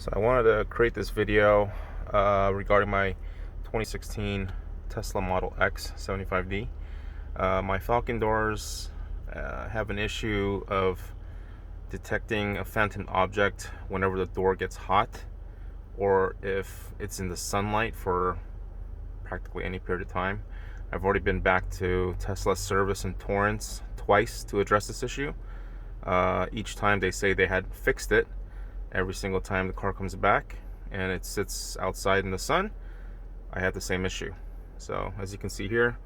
So I wanted to create this video regarding my 2016 Tesla Model X 75D. My Falcon doors have an issue of detecting a phantom object whenever the door gets hot, or if it's in the sunlight for practically any period of time. I've already been back to Tesla service in Torrance twice to address this issue. Each time they say they had fixed it. Every single time the car comes back and it sits outside in the sun, I have the same issue. So as you can see here,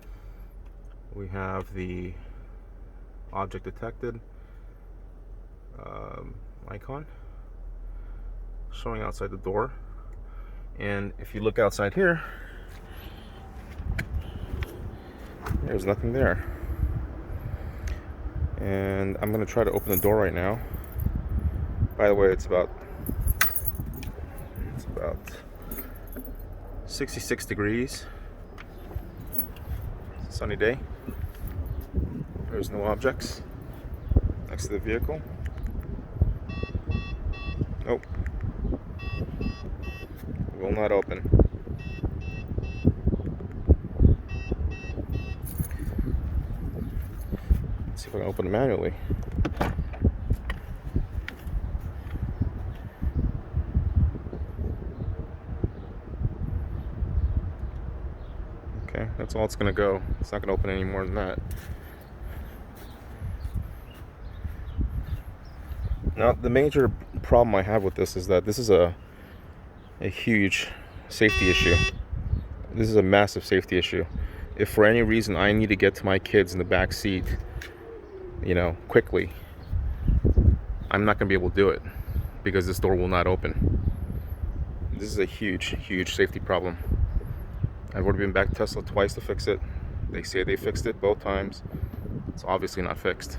we have the object detected icon showing outside the door, and if you look outside here, there's nothing there. And I'm going to try to open the door right now. By the way, it's about 66 degrees. Sunny day. There's no objects next to the vehicle. Nope. Will not open. Let's see if I can open it manually. Okay, that's all it's going to go. It's not going to open any more than that. Now, the major problem I have with this is that this is a huge safety issue. This is a massive safety issue. If for any reason I need to get to my kids in the back seat, quickly, I'm not going to be able to do it because this door will not open. This is a huge safety problem. I've already been back to Tesla twice to fix it. They say they fixed it both times. It's obviously not fixed.